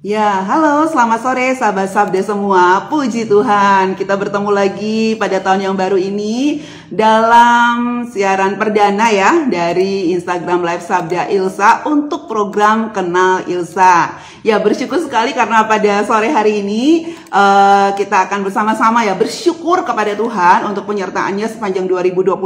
Ya, halo, selamat sore sahabat Sabda semua. Puji Tuhan, kita bertemu lagi pada tahun yang baru ini dalam siaran perdana ya dari Instagram Live Sabda Ilsa untuk program Kenal Ilsa. Ya, bersyukur sekali karena pada sore hari ini kita akan bersama-sama ya bersyukur kepada Tuhan untuk penyertaannya sepanjang 2022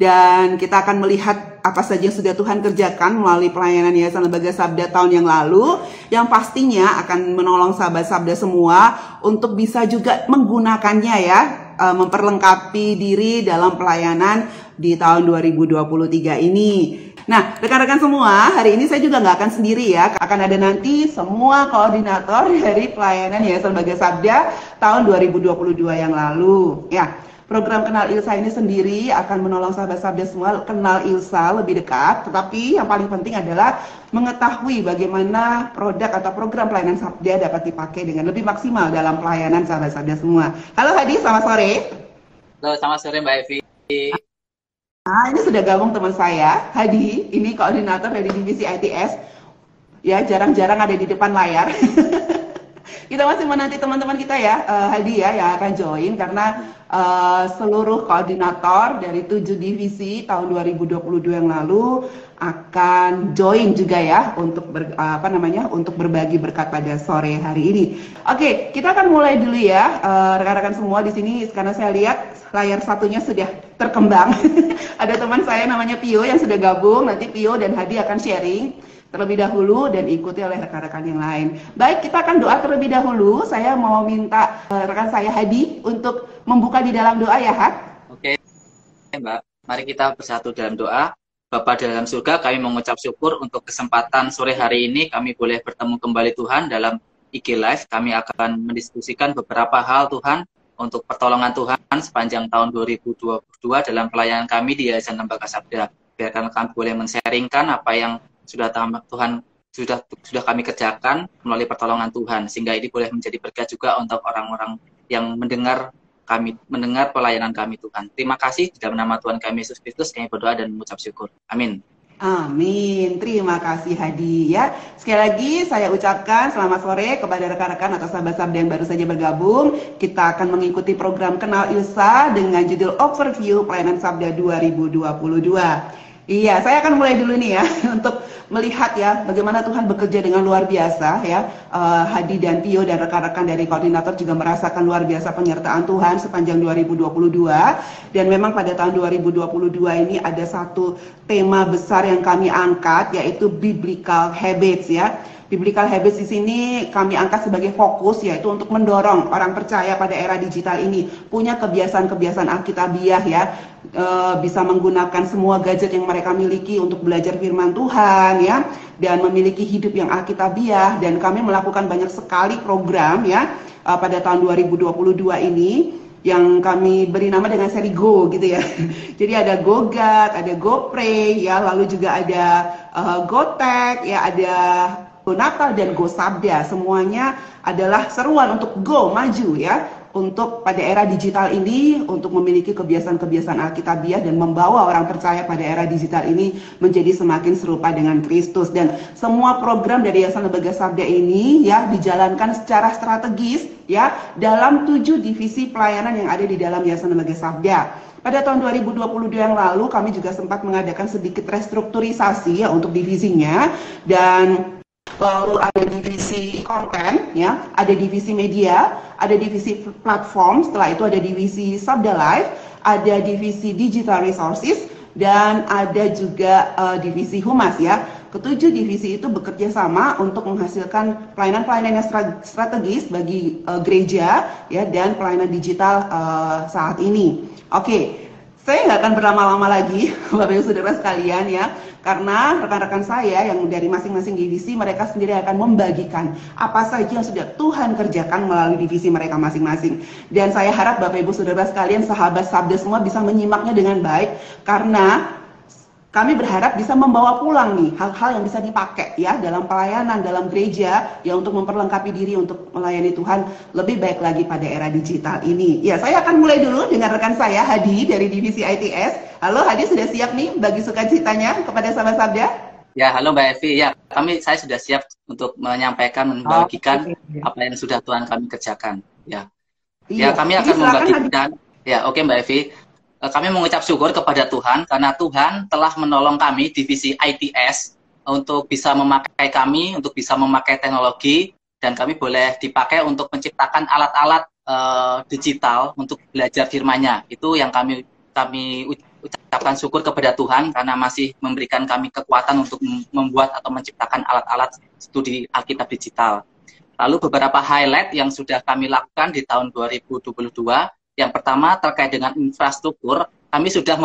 dan kita akan melihat apa saja yang sudah Tuhan kerjakan melalui pelayanan Yayasan Lembaga Sabda tahun yang lalu yang pastinya akan menolong sahabat Sabda semua untuk bisa juga menggunakannya ya memperlengkapi diri dalam pelayanan di tahun 2023 ini. Nah, rekan-rekan semua, hari ini saya juga nggak akan sendiri ya, akan ada nanti semua koordinator dari pelayanan Yayasan Lembaga Sabda tahun 2022 yang lalu ya. Program Kenal Ilsa ini sendiri akan menolong sahabat Sabda semua kenal Ilsa lebih dekat, tetapi yang paling penting adalah mengetahui bagaimana produk atau program pelayanan Sabda dapat dipakai dengan lebih maksimal dalam pelayanan sahabat Sabda semua. Halo Hadi, selamat sore. Halo, selamat sore Mbak Evi. Nah, ini sudah gabung teman saya, Hadi, ini koordinator dari divisi ITS. Ya, jarang-jarang ada di depan layar. Kita masih menanti teman-teman kita ya, Hadi ya, yang akan join karena seluruh koordinator dari 7 divisi tahun 2022 yang lalu akan join juga ya untuk untuk berbagi berkat pada sore hari ini. Oke, kita akan mulai dulu ya, rekan-rekan semua di sini karena saya lihat layar satunya sudah terkembang. Ada teman saya namanya Pio yang sudah gabung, nanti Pio dan Hadi akan sharing terlebih dahulu dan ikuti oleh rekan-rekan yang lain. Baik, kita akan doa terlebih dahulu. Saya mau minta rekan saya Hadi untuk membuka di dalam doa ya, Had. Oke, Mbak. Mari kita bersatu dalam doa. Bapa dalam surga, kami mengucap syukur untuk kesempatan sore hari ini kami boleh bertemu kembali Tuhan dalam IG Live. Kami akan mendiskusikan beberapa hal Tuhan untuk pertolongan Tuhan sepanjang tahun 2022 dalam pelayanan kami di Yayasan Lembaga Sabda. Biarkan kami boleh men-sharingkan apa yang Tuhan sudah kami kerjakan melalui pertolongan Tuhan, sehingga ini boleh menjadi berkat juga untuk orang-orang yang mendengar pelayanan kami Tuhan. Terima kasih dalam nama Tuhan kami Yesus Kristus kami berdoa dan mengucap syukur. Amin. Amin. Terima kasih Hadi ya. Sekali lagi saya ucapkan selamat sore kepada rekan-rekan atau sahabat-sahabat yang baru saja bergabung. Kita akan mengikuti program Kenal Ilsa dengan judul Overview Pelayanan Sabda 2022. Iya, saya akan mulai dulu nih ya untuk melihat ya bagaimana Tuhan bekerja dengan luar biasa ya. Hadi dan Pio dan rekan-rekan dari koordinator juga merasakan luar biasa penyertaan Tuhan sepanjang 2022 dan memang pada tahun 2022 ini ada satu tema besar yang kami angkat yaitu biblical habits ya. Biblical habits di sini kami angkat sebagai fokus yaitu untuk mendorong orang percaya pada era digital ini punya kebiasaan-kebiasaan alkitabiah ya, bisa menggunakan semua gadget yang mereka miliki untuk belajar firman Tuhan ya, dan memiliki hidup yang alkitabiah. Dan kami melakukan banyak sekali program ya pada tahun 2022 ini yang kami beri nama dengan seri Go gitu ya. Jadi ada GoGat, ada GoPray ya, lalu juga ada GoTech ya, ada Go Natal dan Go Sabda. Semuanya adalah seruan untuk go maju ya, untuk pada era digital ini untuk memiliki kebiasaan-kebiasaan alkitabiah dan membawa orang percaya pada era digital ini menjadi semakin serupa dengan Kristus. Dan semua program dari Yayasan Lembaga Sabda ini ya dijalankan secara strategis ya dalam 7 divisi pelayanan yang ada di dalam Yayasan Lembaga Sabda. Pada tahun 2022 yang lalu kami juga sempat mengadakan sedikit restrukturisasi ya untuk divisinya, dan lalu ada divisi konten, ya, ada divisi media, ada divisi platform, setelah itu ada divisi Sabda Live, ada divisi digital resources, dan ada juga divisi humas ya. Ketujuh divisi itu bekerja sama untuk menghasilkan pelayanan-pelayanan yang strategis bagi gereja ya dan pelayanan digital saat ini. Oke. Saya nggak akan berlama-lama lagi, Bapak Ibu Saudara sekalian ya, karena rekan-rekan saya yang dari masing-masing divisi mereka sendiri akan membagikan apa saja yang sudah Tuhan kerjakan melalui divisi mereka masing-masing. Dan saya harap Bapak Ibu Saudara sekalian, sahabat Sabda semua bisa menyimaknya dengan baik, karena kami berharap bisa membawa pulang nih hal-hal yang bisa dipakai ya dalam pelayanan, dalam gereja ya, untuk memperlengkapi diri untuk melayani Tuhan lebih baik lagi pada era digital ini. Ya, saya akan mulai dulu dengan rekan saya Hadi dari divisi ITS. Halo Hadi, sudah siap nih bagi sukacitanya kepada sahabat Sabda? Ya, halo Mbak Evi. Ya, saya sudah siap untuk menyampaikan, membagikan Oke. apa yang sudah Tuhan kami kerjakan. Ya, Iya, kami jadi akan silakan Habib. membagikan. Ya, oke Mbak Evi. Kami mengucap syukur kepada Tuhan karena Tuhan telah menolong kami divisi ITS untuk bisa memakai kami, untuk bisa memakai teknologi, dan kami boleh dipakai untuk menciptakan alat-alat digital untuk belajar firman-Nya. Itu yang kami ucapkan syukur kepada Tuhan karena masih memberikan kami kekuatan untuk membuat atau menciptakan alat-alat studi Alkitab digital. Lalu beberapa highlight yang sudah kami lakukan di tahun 2022, yang pertama terkait dengan infrastruktur, kami sudah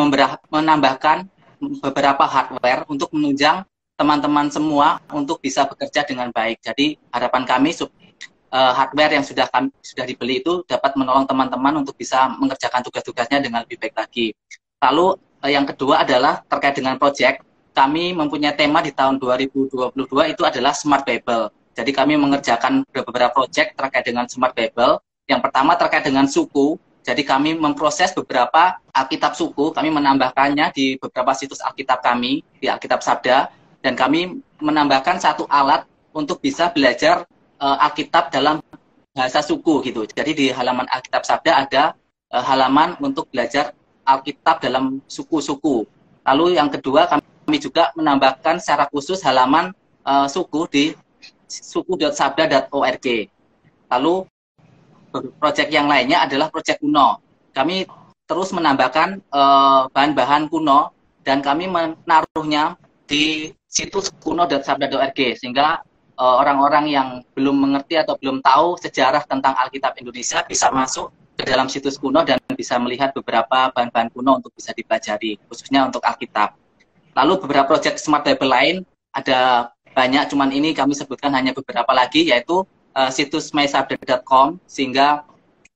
menambahkan beberapa hardware untuk menunjang teman-teman semua untuk bisa bekerja dengan baik. Jadi harapan kami hardware yang sudah dibeli itu dapat menolong teman-teman untuk bisa mengerjakan tugas-tugasnya dengan lebih baik lagi. Lalu yang kedua adalah terkait dengan proyek. Kami mempunyai tema di tahun 2022 itu adalah Smart Bible. Jadi kami mengerjakan beberapa proyek terkait dengan Smart Bible. Yang pertama terkait dengan suku. Jadi kami memproses beberapa Alkitab suku, kami menambahkannya di beberapa situs Alkitab kami, di Alkitab Sabda, dan kami menambahkan satu alat untuk bisa belajar Alkitab dalam bahasa suku gitu. Jadi di halaman Alkitab Sabda ada halaman untuk belajar Alkitab dalam suku-suku. Lalu yang kedua kami juga menambahkan secara khusus halaman suku di suku.sabda.org. Lalu proyek yang lainnya adalah proyek kuno. Kami terus menambahkan bahan-bahan kuno dan kami menaruhnya di situs kuno.sabda.org sehingga orang-orang yang belum mengerti atau belum tahu sejarah tentang Alkitab Indonesia bisa masuk ke dalam situs kuno dan bisa melihat beberapa bahan-bahan kuno untuk bisa dipelajari, khususnya untuk Alkitab. Lalu beberapa proyek Smart Bible lain, ada banyak, cuman ini kami sebutkan hanya beberapa lagi, yaitu situs mysabda.com, sehingga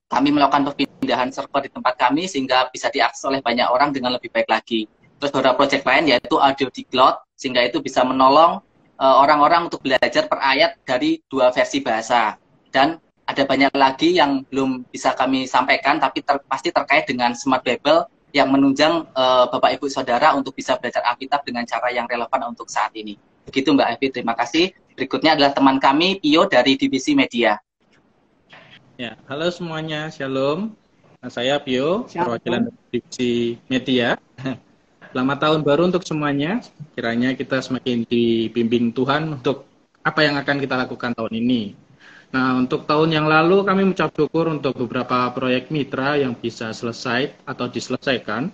kami melakukan perpindahan server di tempat kami, sehingga bisa diakses oleh banyak orang dengan lebih baik lagi. Terus beberapa proyek lain, yaitu Audio Diglot, sehingga itu bisa menolong orang-orang untuk belajar per ayat dari 2 versi bahasa. Dan ada banyak lagi yang belum bisa kami sampaikan, tapi pasti terkait dengan Smart Bible yang menunjang Bapak Ibu Saudara untuk bisa belajar Alkitab dengan cara yang relevan untuk saat ini. Begitu Mbak Evi, terima kasih. Berikutnya adalah teman kami, Pio dari Divisi Media. Ya, halo semuanya, Shalom. Saya Pio, perwakilan Divisi Media. Selamat tahun baru untuk semuanya. Kiranya kita semakin dibimbing Tuhan untuk apa yang akan kita lakukan tahun ini. Nah, untuk tahun yang lalu kami mengucap syukur untuk beberapa proyek mitra yang bisa selesai atau diselesaikan.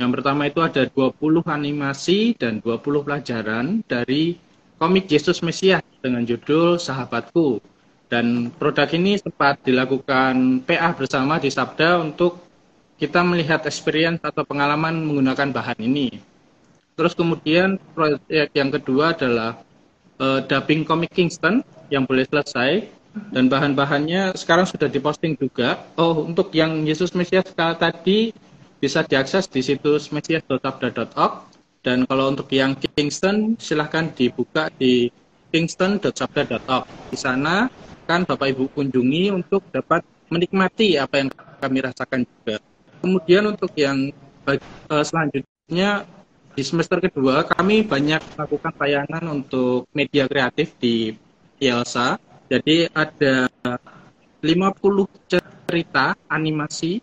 Yang pertama itu ada 20 animasi dan 20 pelajaran dari komik Yesus Mesias dengan judul Sahabatku. Dan produk ini sempat dilakukan PA bersama di Sabda untuk kita melihat experience atau pengalaman menggunakan bahan ini. Terus kemudian proyek yang kedua adalah dubbing komik Kingston yang boleh selesai dan bahan-bahannya sekarang sudah diposting juga. Oh, untuk yang Yesus Mesias tadi bisa diakses di situs mesias.sabda.org, dan kalau untuk yang Kingston silahkan dibuka di kingston.sabda.org. Di sana kan Bapak Ibu kunjungi untuk dapat menikmati apa yang kami rasakan juga. Kemudian untuk yang selanjutnya di semester kedua kami banyak melakukan tayangan untuk media kreatif di IELSA. Jadi ada 50 cerita animasi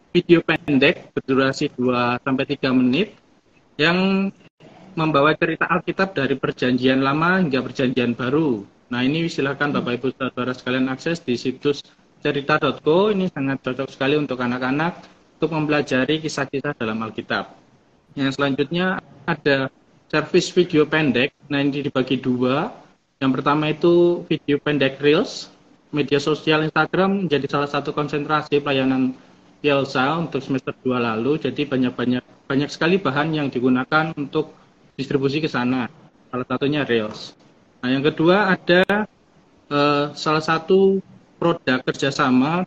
video pendek berdurasi 2-3 menit yang membawa cerita Alkitab dari perjanjian lama hingga perjanjian baru. Nah, ini silakan Bapak Ibu Saudara sekalian akses di situs cerita.co. Ini sangat cocok sekali untuk anak-anak untuk mempelajari kisah-kisah dalam Alkitab. Yang selanjutnya ada servis video pendek. Nah, ini dibagi 2. Yang pertama itu video pendek Reels. Media sosial Instagram menjadi salah satu konsentrasi pelayanan IELSA untuk semester 2 lalu. Jadi banyak sekali bahan yang digunakan untuk distribusi ke sana. Salah satunya Reels. Nah, yang kedua ada salah satu produk kerjasama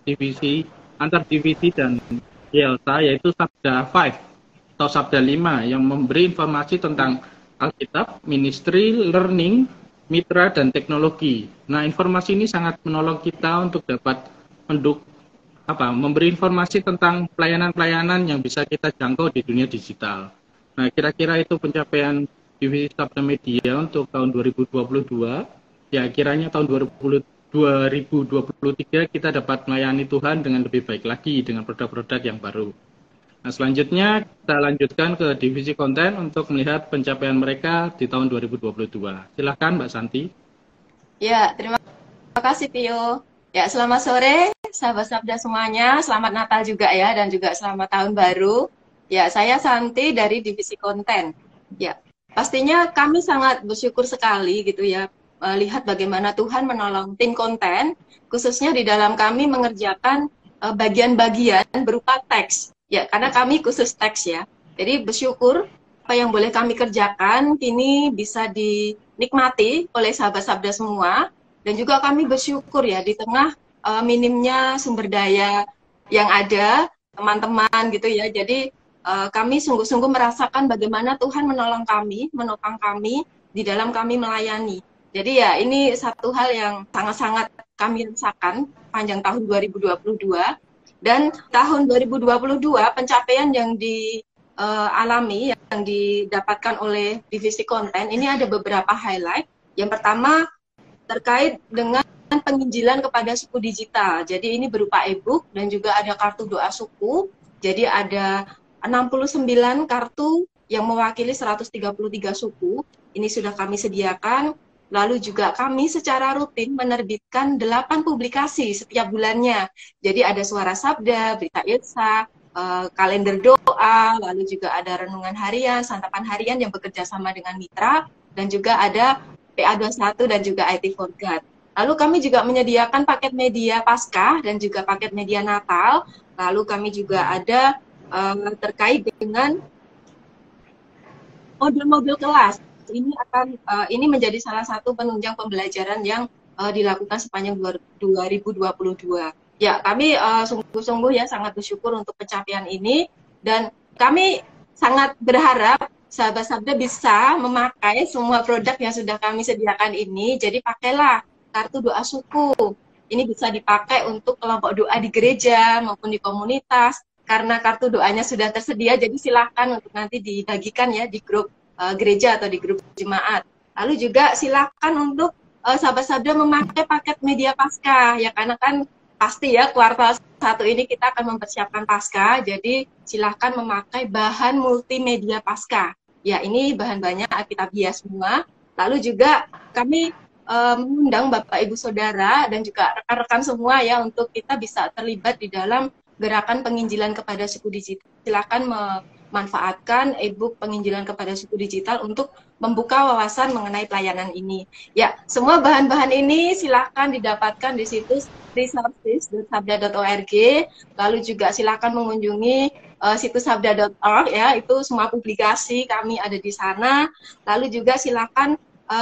antar divisi dan IELSA, yaitu Sabda 5 atau Sabda 5 yang memberi informasi tentang Alkitab, ministry, learning, mitra, dan teknologi. Nah, informasi ini sangat menolong kita untuk dapat memberi informasi tentang pelayanan-pelayanan yang bisa kita jangkau di dunia digital. Nah, kira-kira itu pencapaian divisi Sabda Media untuk tahun 2022. Ya, kiranya tahun 2023 kita dapat melayani Tuhan dengan lebih baik lagi dengan produk-produk yang baru. Nah, selanjutnya kita lanjutkan ke divisi konten untuk melihat pencapaian mereka di tahun 2022. Silakan Mbak Santi. Ya, terima kasih Pio. Ya, selamat sore sahabat Sabda semuanya. Selamat Natal juga ya, dan juga selamat tahun baru. Ya, saya Santi dari divisi konten. Ya, pastinya kami sangat bersyukur sekali gitu ya, lihat bagaimana Tuhan menolong tim konten, khususnya di dalam kami mengerjakan bagian-bagian berupa teks. Ya, karena kami khusus teks ya. Jadi bersyukur apa yang boleh kami kerjakan kini bisa dinikmati oleh sahabat Sabda semua. Dan juga kami bersyukur ya di tengah minimnya sumber daya yang ada, teman-teman gitu ya. Jadi kami sungguh-sungguh merasakan bagaimana Tuhan menolong kami, menopang kami di dalam kami melayani. Jadi ya ini satu hal yang sangat-sangat kami rasakan panjang tahun 2022. Dan tahun 2022 pencapaian yang dialami, yang didapatkan oleh divisi konten, ini ada beberapa highlight. Yang pertama terkait dengan penginjilan kepada suku digital. Jadi ini berupa e-book dan juga ada kartu doa suku. Jadi ada 69 kartu yang mewakili 133 suku. Ini sudah kami sediakan. Lalu juga kami secara rutin menerbitkan 8 publikasi setiap bulannya. Jadi ada Suara Sabda, Berita Irsa, kalender doa, lalu juga ada renungan harian, santapan harian yang bekerja sama dengan mitra, dan juga ada PA21 dan juga IT for God. Lalu kami juga menyediakan paket media Paskah dan juga paket media Natal. Lalu kami juga ada terkait dengan modul-modul kelas. Ini menjadi salah satu penunjang pembelajaran yang dilakukan sepanjang 2022. Ya, kami sungguh-sungguh ya sangat bersyukur untuk pencapaian ini, dan kami sangat berharap sahabat Sabda bisa memakai semua produk yang sudah kami sediakan ini. Jadi pakailah kartu doa suku. Ini bisa dipakai untuk kelompok doa di gereja maupun di komunitas. Karena kartu doanya sudah tersedia, jadi silakan untuk nanti dibagikan ya di grup gereja atau di grup jemaat. Lalu juga silakan untuk sahabat Sabda memakai paket media Paskah ya, karena kan pasti ya kuartal 1 ini kita akan mempersiapkan Paskah, jadi silakan memakai bahan multimedia Paskah. Ya, ini bahan-bahannya Alkitabiah semua. Lalu juga kami mengundang Bapak Ibu Saudara dan juga rekan-rekan semua ya untuk kita bisa terlibat di dalam gerakan penginjilan kepada suku digital. Silakan memanfaatkan e-book penginjilan kepada suku digital untuk membuka wawasan mengenai pelayanan ini. Ya, semua bahan-bahan ini silakan didapatkan di situs resources.sabda.org. Lalu juga silakan mengunjungi situs sabda.org ya, itu semua publikasi kami ada di sana. Lalu juga silakan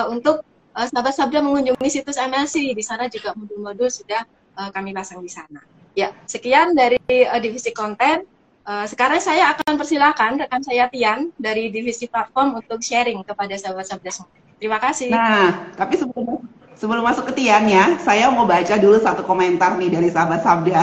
untuk sahabat Sabda mengunjungi situs MLC, di sana juga modul-modul sudah kami pasang di sana. Ya, sekian dari divisi konten. Sekarang saya akan persilakan rekan saya Tian dari divisi platform untuk sharing kepada sahabat Sabda semua. Terima kasih. Nah, tapi sebelum masuk ke Tian ya, saya mau baca dulu satu komentar nih dari sahabat Sabda.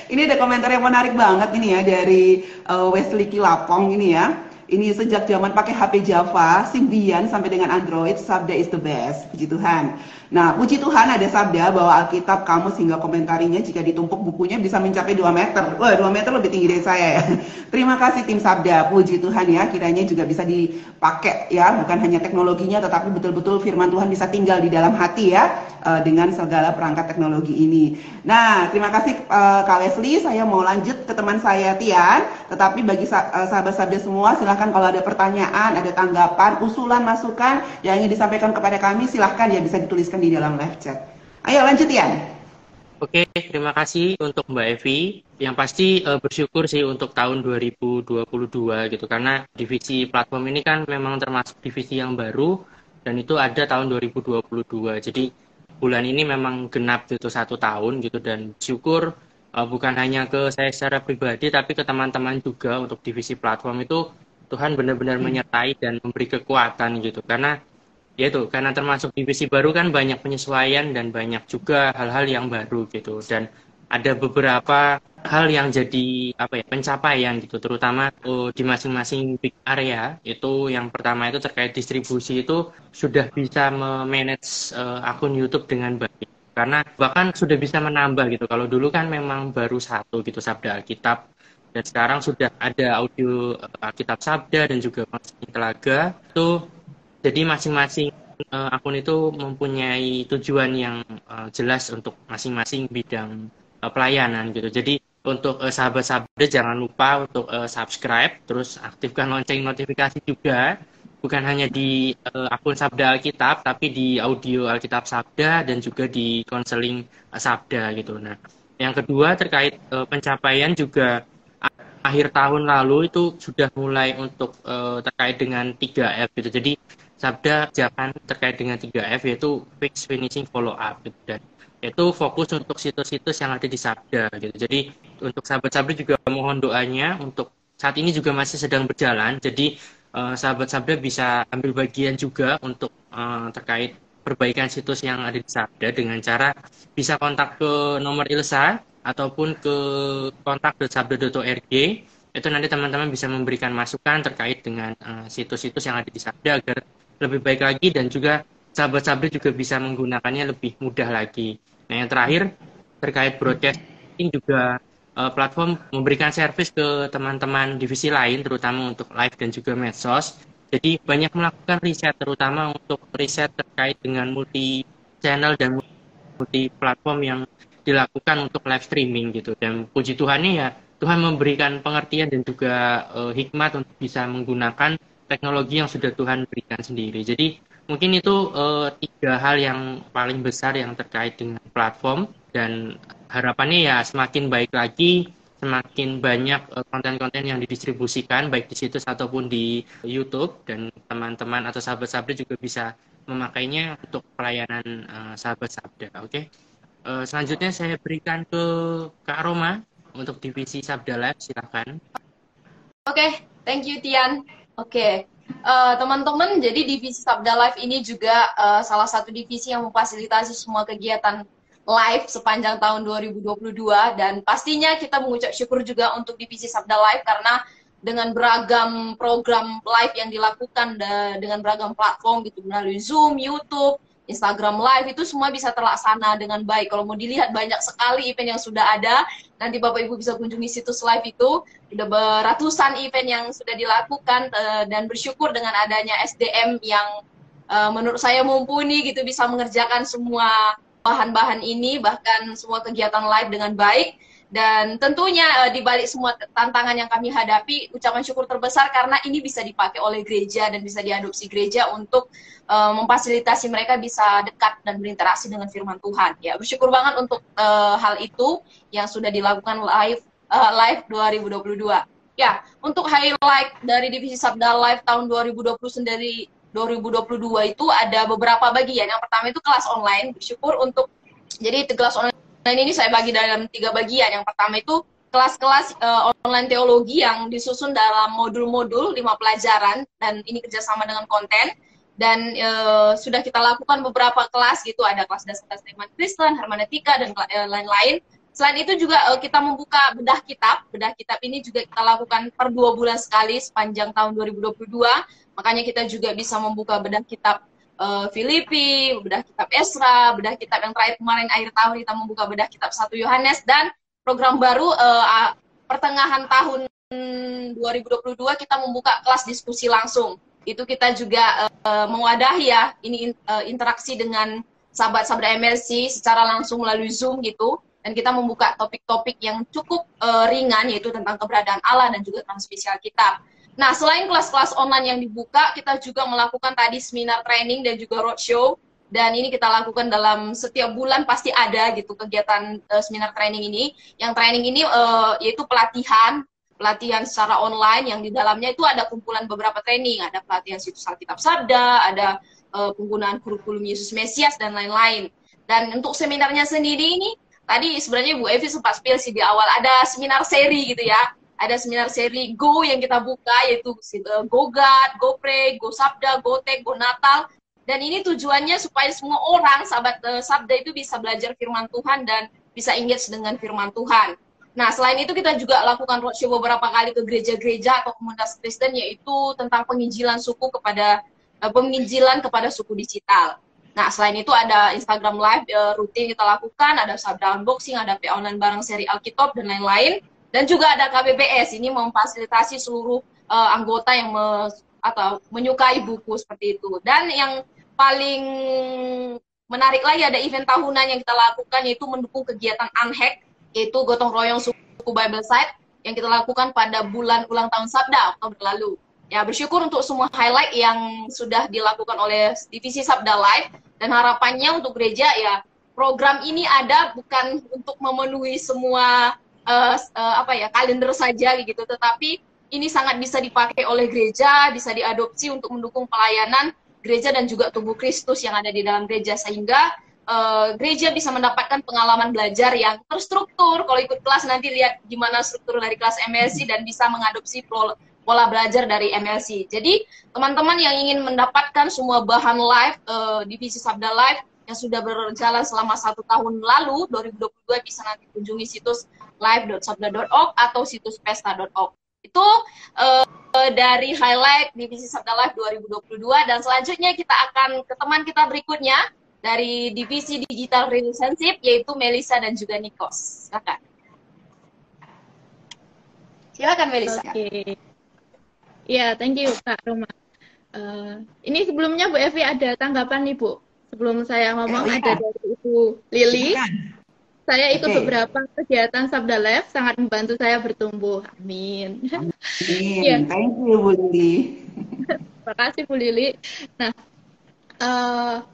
Ini ada komentar yang menarik banget ini ya dari Wesley Kilapong ini ya. Ini sejak zaman pakai HP Java, Symbian sampai dengan Android, Sabda is the best. Puji Tuhan. Nah, puji Tuhan ada sabda bahwa Alkitab kamus hingga komentarinya jika ditumpuk bukunya bisa mencapai 2 meter. Wah, 2 meter lebih tinggi dari saya ya. Terima kasih tim Sabda. Puji Tuhan ya, kiranya juga bisa dipakai ya, bukan hanya teknologinya tetapi betul-betul firman Tuhan bisa tinggal di dalam hati ya, dengan segala perangkat teknologi ini. Nah, terima kasih Kak Wesley. Saya mau lanjut ke teman saya Tian. Tetapi bagi sahabat Sabda semua, silahkan kalau ada pertanyaan, ada tanggapan, usulan, masukan yang ingin disampaikan kepada kami, silahkan ya bisa dituliskan di dalam live chat. Ayo lanjut Tian. Oke, terima kasih untuk Mbak Evi. Yang pasti bersyukur sih untuk tahun 2022 gitu, karena divisi platform ini kan memang termasuk divisi yang baru dan itu ada tahun 2022. Jadi bulan ini memang genap gitu 1 tahun gitu, dan syukur bukan hanya ke saya secara pribadi tapi ke teman-teman juga untuk divisi platform itu Tuhan benar-benar menyertai dan memberi kekuatan gitu, karena yaitu karena termasuk divisi baru kan banyak penyesuaian dan banyak juga hal-hal yang baru gitu, dan ada beberapa hal yang jadi apa ya pencapaian gitu, terutama di masing-masing big area. Itu yang pertama itu terkait distribusi, itu sudah bisa memanage akun YouTube dengan baik, karena bahkan sudah bisa menambah gitu. Kalau dulu kan memang baru satu gitu, Sabda Alkitab, dan sekarang sudah ada audio Alkitab Sabda dan juga konseling telaga. Itu jadi masing-masing akun itu mempunyai tujuan yang jelas untuk masing-masing bidang pelayanan gitu. Jadi untuk sahabat Sabda jangan lupa untuk subscribe, terus aktifkan lonceng notifikasi juga, bukan hanya di akun Sabda Alkitab, tapi di audio Alkitab Sabda dan juga di konseling Sabda gitu. Nah, yang kedua terkait pencapaian juga, akhir tahun lalu itu sudah mulai untuk terkait dengan 3F gitu. Jadi Sabda kerjakan terkait dengan 3F, yaitu fix, finishing, follow up gitu. Dan itu fokus untuk situs-situs yang ada di Sabda gitu. Jadi untuk sahabat Sabda juga mohon doanya, untuk saat ini juga masih sedang berjalan. Jadi sahabat Sabda bisa ambil bagian juga untuk terkait perbaikan situs yang ada di Sabda dengan cara bisa kontak ke nomor Ilsa ataupun ke kontak.sabda.org. Itu nanti teman-teman bisa memberikan masukan terkait dengan situs-situs yang ada di Sabda agar lebih baik lagi, dan juga sahabat Sabda juga bisa menggunakannya lebih mudah lagi. Nah, yang terakhir terkait broadcasting juga, platform memberikan servis ke teman-teman divisi lain, terutama untuk live dan juga medsos. Jadi banyak melakukan riset, terutama untuk riset terkait dengan multi channel dan multi platform yang dilakukan untuk live streaming gitu. Dan puji Tuhannya ya, Tuhan memberikan pengertian dan juga hikmat untuk bisa menggunakan teknologi yang sudah Tuhan berikan sendiri. Jadi mungkin itu 3 hal yang paling besar yang terkait dengan platform, dan harapannya ya semakin baik lagi, semakin banyak konten-konten yang didistribusikan baik di situs ataupun di YouTube, dan teman-teman atau sahabat Sabda juga bisa memakainya untuk pelayanan sahabat Sabda. Oke. Selanjutnya saya berikan ke Kak Roma untuk divisi Sabda Live, silakan. Oke, thank you Tian. Oke, teman-teman, jadi divisi Sabda Live ini juga salah satu divisi yang memfasilitasi semua kegiatan live sepanjang tahun 2022, dan pastinya kita mengucap syukur juga untuk divisi Sabda Live karena dengan beragam program live yang dilakukan dengan beragam platform gitu, melalui Zoom, YouTube, Instagram Live, itu semua bisa terlaksana dengan baik. Kalau mau dilihat banyak sekali event yang sudah ada, nanti Bapak Ibu bisa kunjungi situs live itu, sudah beratusan event yang sudah dilakukan, dan bersyukur dengan adanya SDM yang menurut saya mumpuni gitu, bisa mengerjakan semua bahan-bahan ini, bahkan semua kegiatan live dengan baik. Dan tentunya di balik semua tantangan yang kami hadapi, ucapan syukur terbesar karena ini bisa dipakai oleh gereja dan bisa diadopsi gereja untuk memfasilitasi mereka bisa dekat dan berinteraksi dengan firman Tuhan. Ya, bersyukur banget untuk hal itu yang sudah dilakukan live 2022. Ya, untuk highlight dari divisi Sabda Live tahun 2020 sendiri, 2022 itu ada beberapa bagian. Yang pertama itu kelas online. Bersyukur untuk, jadi kelas online ini saya bagi dalam 3 bagian. Yang pertama itu kelas-kelas online teologi yang disusun dalam modul-modul 5 pelajaran, dan ini kerjasama dengan konten. Dan sudah kita lakukan beberapa kelas gitu, ada kelas dasar iman Kristen, hermeneutika, dan lain-lain. Selain itu juga kita membuka bedah kitab. Bedah kitab ini juga kita lakukan per 2 bulan sekali sepanjang tahun 2022. Makanya kita juga bisa membuka bedah kitab Filipi, bedah kitab Esra, bedah kitab yang terakhir kemarin akhir tahun kita membuka bedah kitab 1 Yohanes, dan program baru pertengahan tahun 2022 kita membuka kelas diskusi langsung. Itu kita juga mewadahi ya, ini interaksi dengan sahabat-sahabat MLC secara langsung melalui Zoom gitu, dan kita membuka topik-topik yang cukup ringan, yaitu tentang keberadaan Allah dan juga tentang spesial kitab. Nah, selain kelas-kelas online yang dibuka, kita juga melakukan tadi seminar training dan juga roadshow, dan ini kita lakukan dalam setiap bulan pasti ada gitu kegiatan seminar training ini. Yang training ini yaitu pelatihan secara online yang di dalamnya itu ada kumpulan beberapa training, ada pelatihan situs Alkitab Sabda, ada penggunaan kurikulum Yesus Mesias, dan lain-lain. Dan untuk seminarnya sendiri ini, tadi sebenarnya Bu Evi sempat spill sih di awal, ada seminar seri gitu ya. Ada seminar seri Go yang kita buka, yaitu Go God, Go Pray, Go Sabda, Go Tech, Go Natal. Dan ini tujuannya supaya semua orang, sahabat Sabda itu bisa belajar firman Tuhan dan bisa engage dengan firman Tuhan. Nah, selain itu kita juga lakukan roadshow beberapa kali ke gereja-gereja atau komunitas Kristen, yaitu tentang penginjilan kepada suku digital. Nah, selain itu ada Instagram Live rutin kita lakukan, ada Sabda Unboxing, ada PA Online bareng seri Alkitab, dan lain-lain. Dan juga ada KBBS, ini memfasilitasi seluruh anggota yang menyukai buku seperti itu. Dan yang paling menarik lagi ada event tahunan yang kita lakukan, yaitu mendukung kegiatan Unhack, yaitu gotong royong suku Bible Site yang kita lakukan pada bulan ulang tahun Sabda Oktober lalu. Ya, bersyukur untuk semua highlight yang sudah dilakukan oleh divisi Sabda Live, dan harapannya untuk gereja ya program ini ada bukan untuk memenuhi semua kalender saja gitu, tetapi ini sangat bisa dipakai oleh gereja, bisa diadopsi untuk mendukung pelayanan gereja dan juga tubuh Kristus yang ada di dalam gereja, sehingga gereja bisa mendapatkan pengalaman belajar yang terstruktur. Kalau ikut kelas nanti lihat gimana struktur dari kelas MLC dan bisa mengadopsi pola belajar dari MLC. Jadi teman-teman yang ingin mendapatkan semua bahan live divisi Sabda Live yang sudah berjalan selama 1 tahun lalu 2022 bisa nanti kunjungi situs live.sabda.org atau situs pesta.org. Itu dari highlight divisi Sabda Live 2022, dan selanjutnya kita akan ke teman kita berikutnya dari divisi Digital Relationship, yaitu Melisa dan juga Nikos. Silakan Melisa. Oke. Ya, thank you Kak Roma. Ini sebelumnya Bu Evi ada tanggapan nih Bu. Sebelum saya ngomong ada dari Ibu Lili. Saya ikut beberapa kegiatan Sabda Live, sangat membantu saya bertumbuh. Amin. Ya. Thank you Bu Lili. Terima kasih Bu Lili. Nah,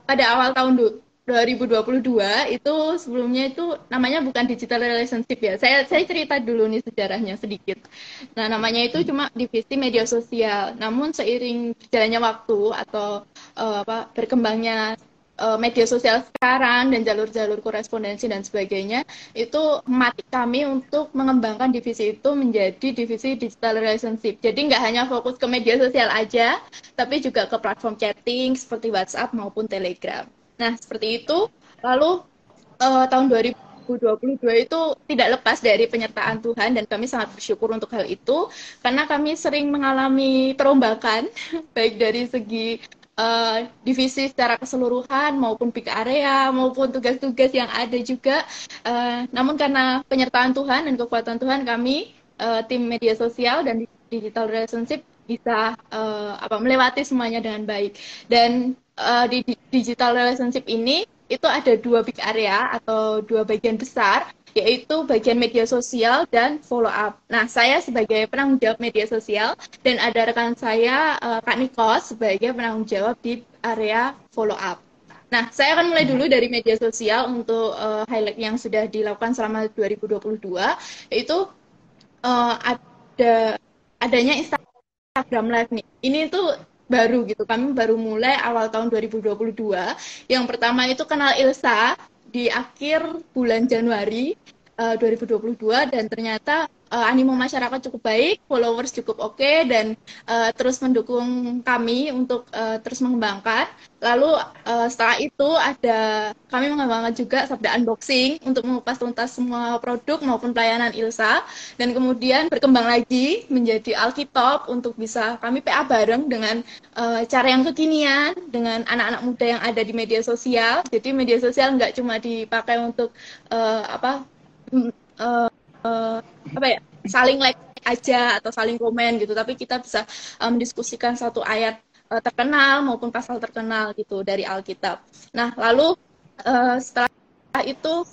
pada awal tahun 2022 itu sebelumnya itu namanya bukan digital relationship ya. Saya cerita dulu nih sejarahnya sedikit. Nah, namanya itu cuma divisi media sosial. Namun seiring berjalannya waktu atau berkembangnya media sosial sekarang dan jalur-jalur korespondensi dan sebagainya, itu mematik kami untuk mengembangkan divisi itu menjadi divisi digital relationship. Jadi nggak hanya fokus ke media sosial aja, tapi juga ke platform chatting seperti WhatsApp maupun Telegram. Nah, seperti itu. Lalu tahun 2022 itu tidak lepas dari penyertaan Tuhan, dan kami sangat bersyukur untuk hal itu, karena kami sering mengalami perombakan, baik dari segi divisi secara keseluruhan maupun big area maupun tugas-tugas yang ada juga. Namun karena penyertaan Tuhan dan kekuatan Tuhan, kami tim media sosial dan digital relationship bisa melewati semuanya dengan baik. Dan di digital relationship ini itu ada 2 big area atau 2 bagian besar, yaitu bagian media sosial dan follow up. Nah, saya sebagai penanggung jawab media sosial, dan ada rekan saya, Kak Nikos, sebagai penanggung jawab di area follow up. Nah, saya akan mulai dulu dari media sosial untuk highlight yang sudah dilakukan selama 2022, yaitu adanya Instagram Live nih. Ini tuh baru gitu, kami baru mulai awal tahun 2022. Yang pertama itu kenal Ilsa di akhir bulan Januari 2022, dan ternyata animo masyarakat cukup baik, followers cukup oke, dan terus mendukung kami untuk terus mengembangkan. Lalu setelah itu kami mengembangkan juga Sabda Unboxing untuk mengupas tuntas semua produk maupun pelayanan Ilsa, dan kemudian berkembang lagi menjadi Alkitab untuk bisa kami PA bareng dengan cara yang kekinian dengan anak-anak muda yang ada di media sosial. Jadi media sosial nggak cuma dipakai untuk saling like aja atau saling komen gitu, tapi kita bisa mendiskusikan satu ayat terkenal maupun pasal terkenal gitu dari Alkitab. Nah, lalu setelah itu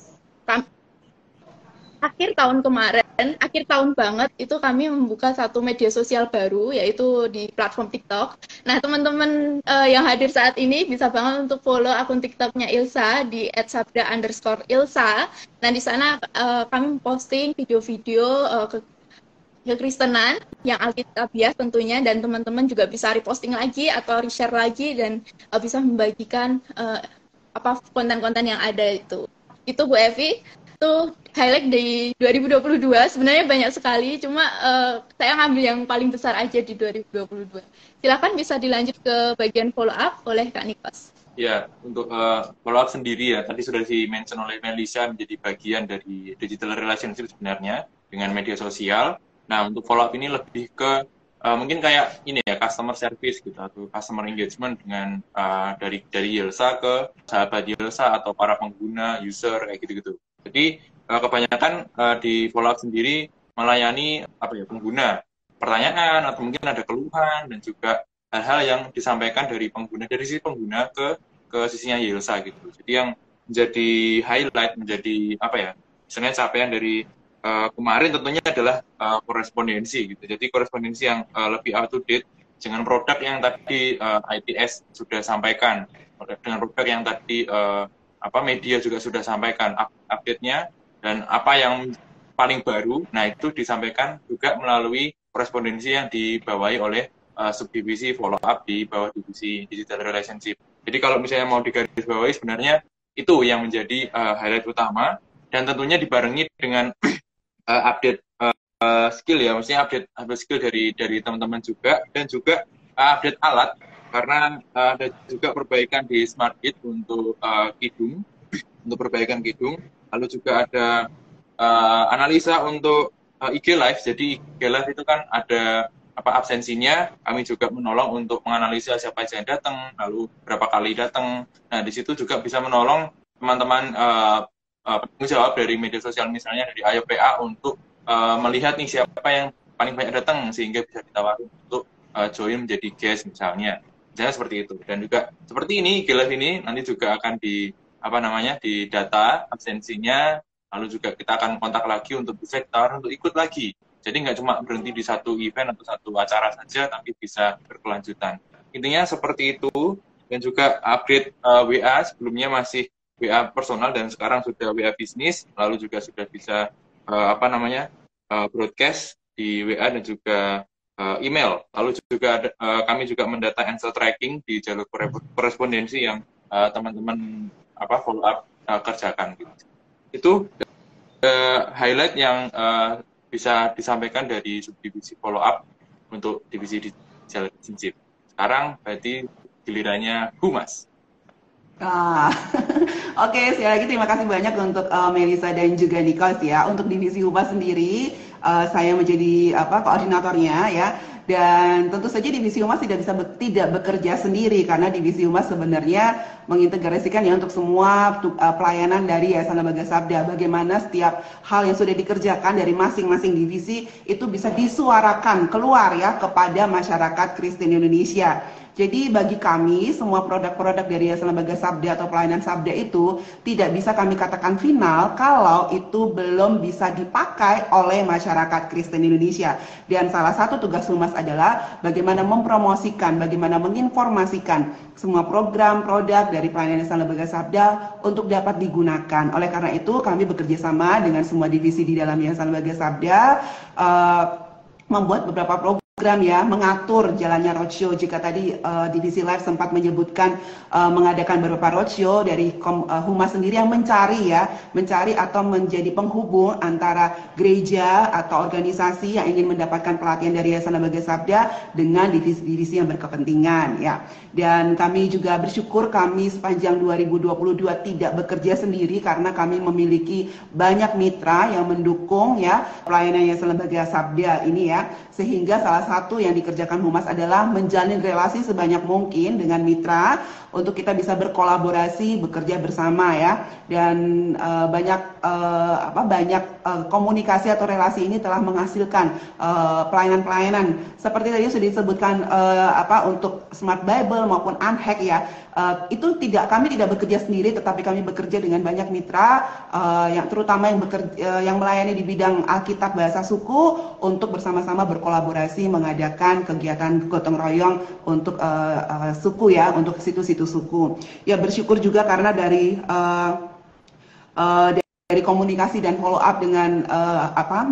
akhir tahun kemarin, akhir tahun banget, itu kami membuka satu media sosial baru, yaitu di platform TikTok. Nah, teman-teman yang hadir saat ini bisa banget untuk follow akun TikToknya Ilsa di @sabda_Ilsa. Nah, di sana kami posting video-video kekristenan yang Alkitabiah tentunya, dan teman-teman juga bisa reposting lagi atau reshare lagi, dan bisa membagikan konten-konten yang ada itu. Itu Bu Evi. Itu highlight di 2022, sebenarnya banyak sekali, cuma saya ngambil yang paling besar aja di 2022. Silakan bisa dilanjut ke bagian follow up oleh Kak Nikos. Ya, untuk follow up sendiri ya, tadi sudah di-mention oleh Melisa menjadi bagian dari digital relationship sebenarnya dengan media sosial. Nah, untuk follow up ini lebih ke mungkin kayak ini ya, customer service gitu atau customer engagement dengan dari Yelsa ke sahabat Yelsa atau para pengguna, user kayak gitu-gitu. Jadi kebanyakan di follow up sendiri melayani apa ya, pengguna pertanyaan atau mungkin ada keluhan dan juga hal-hal yang disampaikan dari pengguna, dari sisi pengguna ke sisinya Yelsa gitu. Jadi yang menjadi highlight, menjadi apa ya, misalnya capaian dari kemarin tentunya adalah korespondensi gitu. Jadi korespondensi yang lebih up to date dengan produk yang tadi ITS sudah sampaikan, dengan produk yang tadi media juga sudah sampaikan update-nya dan apa yang paling baru. Nah, itu disampaikan juga melalui korespondensi yang dibawahi oleh subdivisi follow up di bawah divisi digital relationship. Jadi kalau misalnya mau digarisbawahi sebenarnya itu yang menjadi highlight utama dan tentunya dibarengi dengan update skill ya, maksudnya update skill dari teman-teman juga dan juga update alat karena ada juga perbaikan di Smart Gate untuk kidung, untuk perbaikan kidung, lalu juga ada analisa untuk IG Live. Jadi IG Live itu kan ada absensinya, kami juga menolong untuk menganalisa siapa saja yang datang, lalu berapa kali datang. Nah, di situ juga bisa menolong teman-teman penanggung jawab dari media sosial misalnya dari IOPA untuk melihat nih siapa yang paling banyak datang sehingga bisa ditawarin untuk join menjadi guest misalnya seperti itu. Dan juga seperti ini, IG Live ini nanti juga akan di data absensinya, lalu juga kita akan kontak lagi untuk bisa ditawarin untuk ikut lagi. Jadi nggak cuma berhenti di satu event atau satu acara saja, tapi bisa berkelanjutan. Intinya seperti itu, dan juga update WA, sebelumnya masih WA personal dan sekarang sudah WA bisnis, lalu juga sudah bisa broadcast di WA dan juga email. Lalu juga kami juga mendata answer tracking di jalur korespondensi yang teman-teman follow up kerjakan. Gitu. Itu highlight yang bisa disampaikan dari subdivisi follow up untuk divisi digital relationship. Sekarang berarti gilirannya Humas. Oke, sekali lagi terima kasih banyak untuk Melisa dan juga Nichols ya. Untuk divisi Humas sendiri, saya menjadi koordinatornya ya. Dan tentu saja divisi Humas tidak bekerja sendiri karena divisi Humas sebenarnya mengintegrasikan ya untuk semua pelayanan dari Yayasan Lembaga Sabda. Bagaimana setiap hal yang sudah dikerjakan dari masing-masing divisi itu bisa disuarakan keluar ya kepada masyarakat Kristen Indonesia. Jadi bagi kami semua produk-produk dari Yayasan Lembaga Sabda atau pelayanan Sabda itu tidak bisa kami katakan final kalau itu belum bisa dipakai oleh masyarakat Kristen Indonesia. Dan salah satu tugas Humas adalah bagaimana mempromosikan, bagaimana menginformasikan semua program, produk dari pelayanan Yayasan Lembaga Sabda untuk dapat digunakan. Oleh karena itu kami bekerja sama dengan semua divisi di dalam Yayasan Lembaga Sabda membuat beberapa program ya, mengatur jalannya roadshow. Jika tadi divisi live sempat menyebutkan mengadakan beberapa roadshow dari Humas sendiri yang mencari atau menjadi penghubung antara gereja atau organisasi yang ingin mendapatkan pelatihan dari Yayasan Lembaga Sabda dengan divisi-divisi yang berkepentingan ya. Dan kami juga bersyukur kami sepanjang 2022 tidak bekerja sendiri karena kami memiliki banyak mitra yang mendukung ya pelayanan Yayasan Lembaga Sabda ini ya. Sehingga salah satu yang dikerjakan Humas adalah menjalin relasi sebanyak mungkin dengan mitra untuk kita bisa berkolaborasi, bekerja bersama ya. Dan banyak komunikasi atau relasi ini telah menghasilkan pelayanan-pelayanan seperti tadi sudah disebutkan untuk Smart Bible maupun Unhack ya. Itu kami tidak bekerja sendiri, tetapi kami bekerja dengan banyak mitra yang terutama yang melayani di bidang Alkitab bahasa suku untuk bersama-sama berkolaborasi mengadakan kegiatan gotong royong untuk suku ya, untuk situ-situ suku. Ya bersyukur juga karena dari komunikasi dan follow up dengan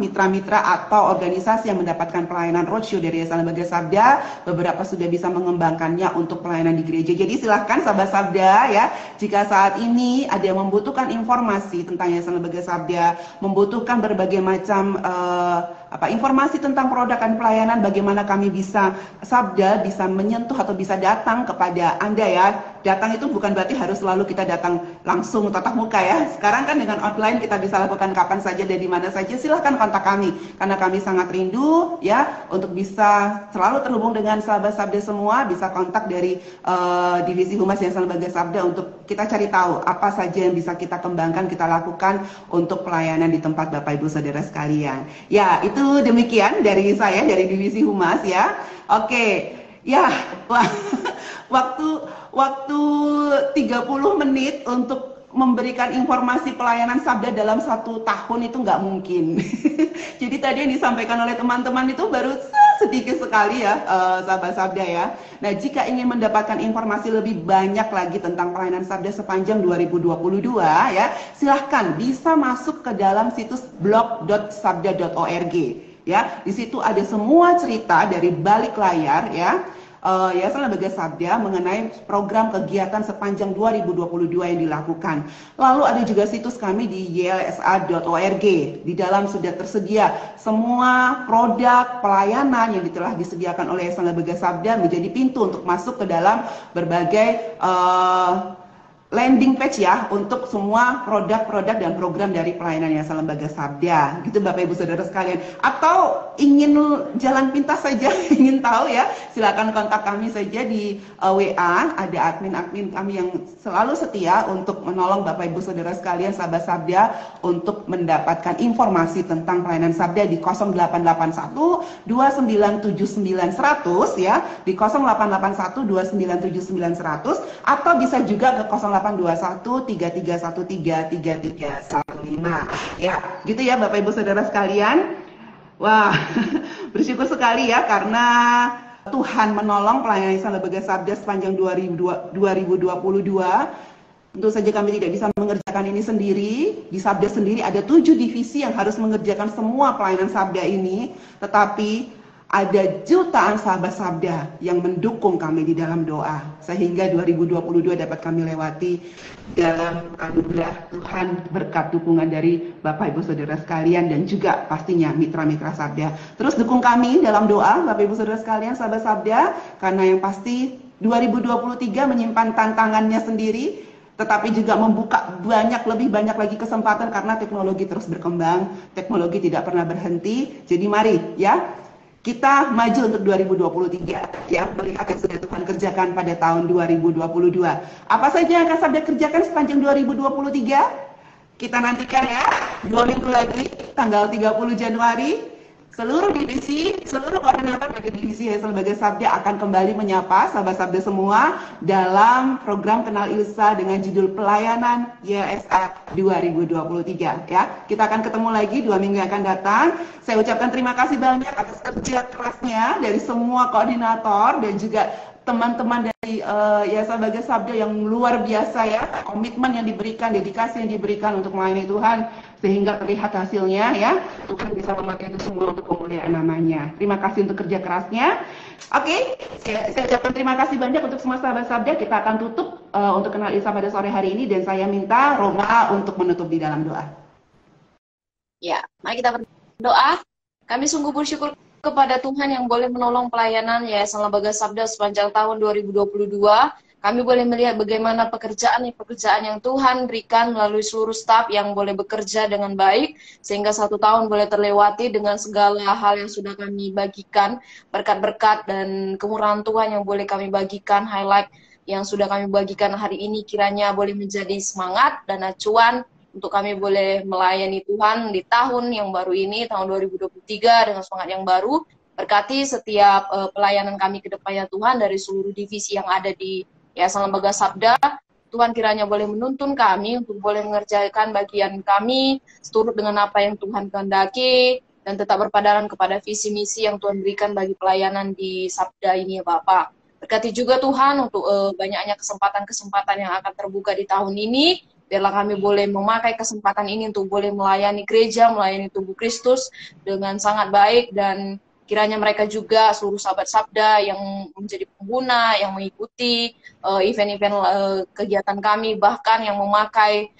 mitra-mitra atau organisasi yang mendapatkan pelayanan roadshow dari Yayasan Lembaga Sabda, beberapa sudah bisa mengembangkannya untuk pelayanan di gereja. Jadi silahkan sahabat Sabda ya, jika saat ini ada yang membutuhkan informasi tentang Yayasan Lembaga Sabda, membutuhkan berbagai macam informasi tentang produk dan pelayanan, bagaimana kami bisa Sabda bisa menyentuh atau bisa datang kepada Anda ya. Datang itu bukan berarti harus selalu kita datang langsung tatap muka ya. Sekarang kan dengan online kita bisa lakukan kapan saja dan di mana saja. Silahkan kontak kami karena kami sangat rindu ya untuk bisa selalu terhubung dengan sahabat Sabda semua. Bisa kontak dari Divisi Humas Yayasan Lembaga Sabda untuk kita cari tahu apa saja yang bisa kita kembangkan, kita lakukan untuk pelayanan di tempat Bapak Ibu Saudara sekalian. Ya, itu demikian dari saya dari Divisi Humas ya. Oke. Ya, waktu 30 menit untuk memberikan informasi pelayanan Sabda dalam 1 tahun itu nggak mungkin. Jadi tadi yang disampaikan oleh teman-teman itu baru sedikit sekali ya, sahabat Sabda ya. Nah, jika ingin mendapatkan informasi lebih banyak lagi tentang pelayanan Sabda sepanjang 2022 ya, silahkan bisa masuk ke dalam situs blog.sabda.org ya. Di situ ada semua cerita dari balik layar ya. Yayasan Lembaga Sabda mengenai program kegiatan sepanjang 2022 yang dilakukan. Lalu ada juga situs kami di ylsa.org. Di dalam sudah tersedia semua produk pelayanan yang telah disediakan oleh Yayasan Lembaga Sabda menjadi pintu untuk masuk ke dalam berbagai landing page ya untuk semua produk-produk dan program dari pelayanan Yayasan Lembaga Sabda. Gitu Bapak Ibu Saudara sekalian. Atau ingin jalan pintas saja, ingin tahu ya, silakan kontak kami saja di WA. Ada admin-admin kami yang selalu setia untuk menolong Bapak Ibu Saudara sekalian, sahabat Sabda, untuk mendapatkan informasi tentang pelayanan Sabda di 0881 2979100 ya, di 0881 2979100 atau bisa juga ke 0821 3313 3315 ya, gitu ya Bapak Ibu Saudara sekalian. Wah, bersyukur sekali ya karena Tuhan menolong pelayanan Yayasan Lembaga Sabda sepanjang 2022. Tentu saja kami tidak bisa mengerjakan ini sendiri. Di Sabda sendiri ada 7 divisi yang harus mengerjakan semua pelayanan Sabda ini, tetapi ada jutaan sahabat Sabda yang mendukung kami di dalam doa sehingga 2022 dapat kami lewati dalam anugerah Tuhan berkat dukungan dari Bapak Ibu Saudara sekalian dan juga pastinya mitra-mitra Sabda. Terus dukung kami dalam doa Bapak Ibu Saudara sekalian, sahabat Sabda, karena yang pasti 2023 menyimpan tantangannya sendiri, tetapi juga membuka lebih banyak lagi kesempatan karena teknologi terus berkembang, teknologi tidak pernah berhenti. Jadi mari ya, kita maju untuk 2023 ya, melihat yang sudah Tuhan kerjakan pada tahun 2022. Apa saja yang akan Sabda kerjakan sepanjang 2023? Kita nantikan ya, 2 minggu lagi, tanggal 30 Januari. Seluruh divisi, seluruh koordinator dari divisi Yayasan Lembaga Sabda akan kembali menyapa sahabat Sabda semua dalam program Kenal Ilsa dengan judul Pelayanan YSA 2023 ya. Kita akan ketemu lagi 2 minggu yang akan datang. Saya ucapkan terima kasih banyak atas kerja kerasnya dari semua koordinator dan juga teman-teman dari Yayasan Lembaga Sabda yang luar biasa ya, komitmen yang diberikan, dedikasi yang diberikan untuk melayani Tuhan sehingga terlihat hasilnya ya. Tuhan bisa memakai itu semua untuk kemuliaan namanya. Terima kasih untuk kerja kerasnya. Oke, saya ucapkan terima kasih banyak untuk semua sahabat Sabda. Kita akan tutup untuk Kenal Ilsa pada sore hari ini dan saya minta Roma untuk menutup di dalam doa. Ya, mari kita berdoa. Kami sungguh bersyukur kepada Tuhan yang boleh menolong pelayanan Yayasan Lembaga Sabda sepanjang tahun 2022. Kami boleh melihat bagaimana pekerjaan yang Tuhan berikan melalui seluruh staf yang boleh bekerja dengan baik, sehingga 1 tahun boleh terlewati dengan segala hal yang sudah kami bagikan, berkat-berkat dan kemurahan Tuhan yang boleh kami bagikan, highlight yang sudah kami bagikan hari ini kiranya boleh menjadi semangat dan acuan untuk kami boleh melayani Tuhan di tahun yang baru ini, tahun 2023 dengan semangat yang baru. Berkati setiap pelayanan kami ke depannya Tuhan dari seluruh divisi yang ada di Yayasan Lembaga Sabda. Tuhan kiranya boleh menuntun kami untuk boleh mengerjakan bagian kami seturut dengan apa yang Tuhan kehendaki dan tetap berpadanan kepada visi misi yang Tuhan berikan bagi pelayanan di Sabda ini ya Bapak. Berkati juga Tuhan untuk banyaknya kesempatan-kesempatan yang akan terbuka di tahun ini. Biarlah kami boleh memakai kesempatan ini untuk boleh melayani gereja, melayani tubuh Kristus dengan sangat baik dan kiranya mereka juga seluruh sahabat Sabda yang menjadi pengguna, yang mengikuti event-event kegiatan kami, bahkan yang memakai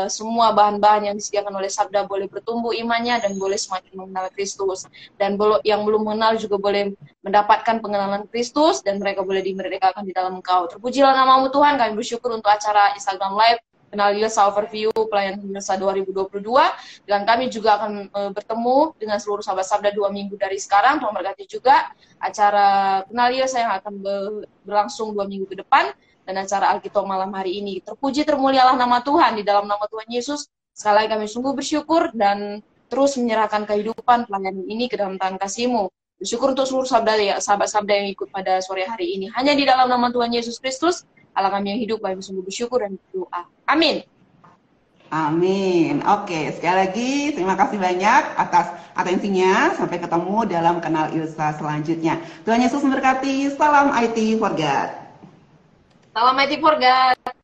semua bahan-bahan yang disediakan oleh Sabda boleh bertumbuh imannya dan boleh semakin mengenal Kristus. Dan yang belum mengenal juga boleh mendapatkan pengenalan Kristus dan mereka boleh dimerdekakan di dalam Engkau. Terpujilah namamu Tuhan, kami bersyukur untuk acara Instagram Live Kenal Ilsa Overview Pelayanan Ilsa 2022, dan kami juga akan bertemu dengan seluruh sahabat Sabda 2 minggu dari sekarang. Tuhan berkati juga acara Kenal Ilsa yang akan berlangsung 2 minggu ke depan, dan acara Alkitab malam hari ini. Terpuji termulialah nama Tuhan, di dalam nama Tuhan Yesus. Sekali lagi kami sungguh bersyukur dan terus menyerahkan kehidupan pelayanan ini ke dalam tangan kasih-Mu. Bersyukur untuk seluruh sahabat Sabda yang ikut pada sore hari ini. Hanya di dalam nama Tuhan Yesus Kristus, Allah kami yang hidup, kami sungguh bersyukur dan berdoa. Amin. Amin. Oke, sekali lagi terima kasih banyak atas atensinya. Sampai ketemu dalam Kenal Ilsa selanjutnya. Tuhan Yesus memberkati. Salam IT for God. Salam IT for God.